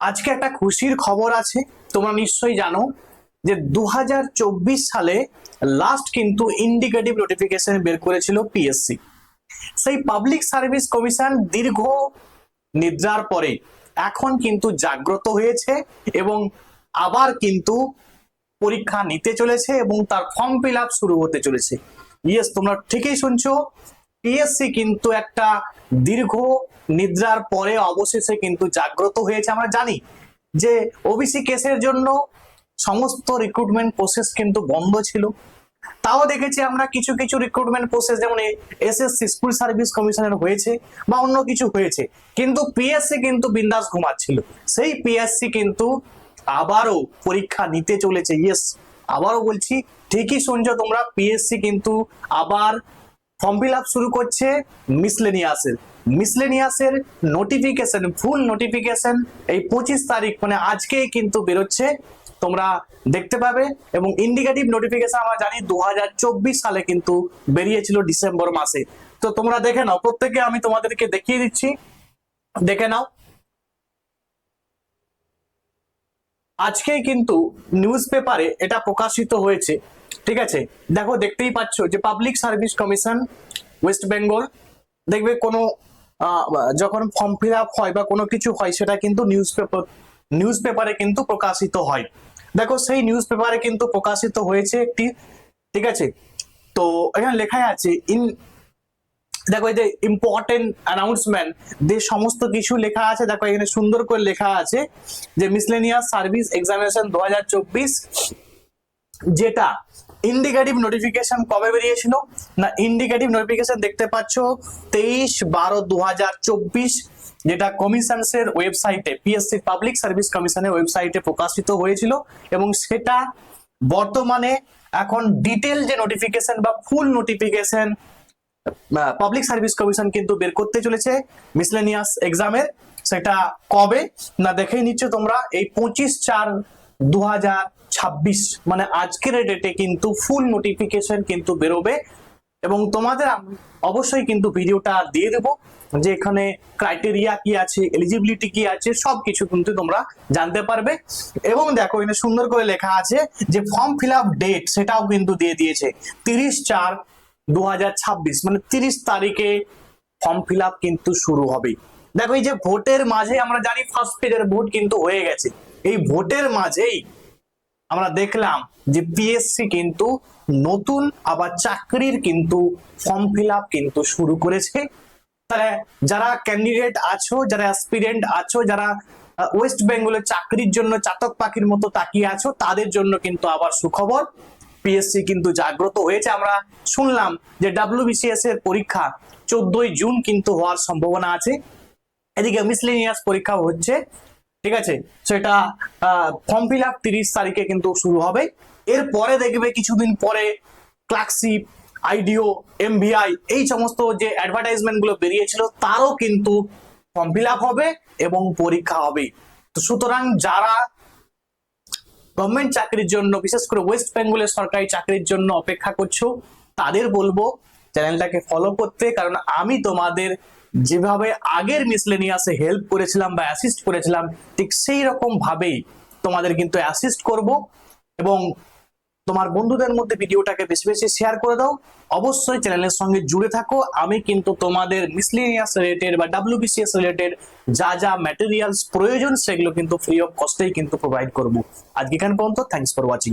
আজকে একটা খুশির খবর আছে। তোমরা নিশ্চয়ই জানো যে 2024 সালে লাস্ট কিন্তু ইন্ডিকেটিভ নোটিফিকেশন বের করেছিল পিএসসি। সেই পাবলিক সার্ভিস কমিশন দীর্ঘ নিদ্রার পরে এখন কিন্তু জাগ্রত হয়েছে এবং আবার কিন্তু পরীক্ষা নিতে চলেছে এবং তার ফর্ম ফিল আপ শুরু হতে চলেছে। ইয়েস, তোমরা ঠিকই শুনছো, পিএসসি কিন্তু একটা দীর্ঘ নিদ্রার পরে অবশেষে কিন্তু জাগ্রত হয়েছে। আমরা জানি যে ওবিসি কেসের জন্য সমস্ত রিক্রুটমেন্ট প্রসেস কিন্তু বন্ধ ছিল, তাও দেখেছি আমরা কিছু কিছু রিক্রুটমেন্ট প্রসেস যেমন এসএসসি স্কুল সার্ভিস কমিশনের হয়েছে বা অন্য কিছু হয়েছে, কিন্তু পিএসসি কিন্তু বিন্দাস ঘুমাচ্ছিল। সেই পিএসসি কিন্তু আবারও পরীক্ষা নিতে চলেছে। ইয়েস, আবারও বলছি, ঠিকই শুনছো তোমরা, পিএসসি কিন্তু আবার ফর্ম ফিল আপ শুরু করছে মিসলেনিয়াসের নোটিফিকেশন, ফুল নোটিফিকেশন এই 25 তারিখ মানে আজকেই কিন্তু বেরোচ্ছে, তোমরা দেখতে পাবে। এবং ইন্ডিকেটিভ নোটিফিকেশন আমরা জানি 2024 সালে কিন্তু বেরিয়েছিল ডিসেম্বর মাসে। তো তোমরা দেখে নাও, প্রত্যেকে আমি তোমাদেরকে দেখিয়ে দিচ্ছি, দেখে নাও। আজকেই কিন্তু নিউজ পেপারে এটা প্রকাশিত হয়েছে, ঠিক আছে। দেখো, দেখতেই পাচ্ছ যে public service commission West Bengal, দেখবে কোনো যখন ফর্ম ফিল আপ হয় বা কোনো কিছু হয় সেটা কিন্তু নিউজ পেপারে কিন্তু প্রকাশিত হয়। দেখো, সেই নিউজ পেপারে কিন্তু প্রকাশিত হয়েছে একটি, ঠিক আছে। তো এখানে লেখা আছে দেখো এই যে ইম্পর্টেন্ট অ্যানাউন্সমেন্ট যে সমস্ত কিছু লেখা আছে, দেখো এখানে সুন্দর করে লেখা আছে যে মিসলেনিয়াস সার্ভিস এক্সামিনেশন 2024, যেটা ইন্ডিকেটিভ নোটিফিকেশন কবে বেরিয়েছিল না, ইন্ডিকেটিভ নোটিফিকেশন দেখতে পাচ্ছ 23/12/2024, যেটা কমিশনসের ওয়েবসাইটে, পিএসসি পাবলিক সার্ভিস কমিশনের ওয়েবসাইটে প্রকাশিত হয়েছিল। এবং সেটা বর্তমানে এখন ডিটেল যে নোটিফিকেশন বা ফুল নোটিফিকেশন পাবলিক সার্ভিস কমিশন কিন্তু বের করতে চলেছে মিসলেনিয়াস এক্সামের। সেটা কবে না দেখেই নিচ্ছ তোমরা, এই 25/4/2026 মানে আজকের ডেটে কিন্তু ফুল নোটিফিকেশন কিন্তু বেরোবে। এবং তোমাদের অবশ্যই কিন্তু ভিডিওটা দিয়ে দেবো যে এখানে ক্রাইটেরিয়া কি আছে, এলিজিবিলিটি কি আছে, সবকিছু কিন্তু তোমরা জানতে পারবে। এবং দেখো এখানে সুন্দর করে লেখা আছে যে ফর্ম ফিল আপ ডেট সেটাও কিন্তু দিয়ে দিয়েছে 30/4/2026, মানে 30 তারিখে ফর্ম ফিল আপ কিন্তু শুরু হবে। দেখো, এই যে ভোটের মাঝে আমরা জানি ফার্স্ট ফেজের ভোট কিন্তু হয়ে গেছে, এই ভোটের মাঝেই আমরা দেখলাম যে পিএসসি কিন্তু নতুন আবার চাকরির কিন্তু ফর্ম ফিল আপ কিন্তু শুরু করেছে। তাহলে যারা ক্যান্ডিডেট আছো, যারা অ্যাসপিরেন্ট আছো, যারা ওয়েস্ট বেঙ্গলের চাকরির জন্য চাতক পাখির মতো তাকিয়ে আছো, তাদের জন্য কিন্তু আবার সুখবর, পিএসসি কিন্তু জাগ্রত হয়েছে। আমরা শুনলাম যে ডাব্লিউবিসিএস এর পরীক্ষা 14ই জুন কিন্তু হওয়ার সম্ভাবনা আছে, এদিকে মিসলেনিয়াস পরীক্ষা হচ্ছে, ঠিক আছে। সেটা ফর্ম ফিল আপ 30 তারিখে কিন্তু শুরু হবে। এরপরে দেখবে কিছুদিন পরে ক্লার্কশিপ, আইডিও, এমভিআই এই সমস্ত যে অ্যাডভার্টাইজমেন্ট গুলো বেরিয়েছিল তারও কিন্তু ফর্ম ফিল আপ হবে এবং পরীক্ষা হবে। তো সুতরাং যারা গভর্নমেন্ট চাকরির জন্য, বিশেষ করে ওয়েস্ট বেঙ্গলের সরকারি চাকরির জন্য অপেক্ষা করছো, তাদের বলবো চ্যানেলটাকে ফলো করতে, কারণ আমি তোমাদের যেভাবে আগের মিসলেনিয়াসে হেল্প করেছিলাম বা অ্যাসিস্ট করেছিলাম ঠিক সেই রকম ভাবেই তোমাদের কিন্তু অ্যাসিস্ট করব। এবং তোমার বন্ধুদের মধ্যে ভিডিওটাকে বেশি বেশি শেয়ার করে দাও, অবশ্যই চ্যানেলের সঙ্গে জুড়ে থাকো। আমি কিন্তু তোমাদের মিসলেনিয়াস রিলেটেড বা ডাব্লিউবিসিএস রিলেটেড যা যা ম্যাটেরিয়ালস প্রয়োজন সেগুলো কিন্তু ফ্রি অফ কস্টেই কিন্তু প্রোভাইড করব। আজকে এখান পর্যন্ত, থ্যাঙ্কস ফর ওয়াচিং।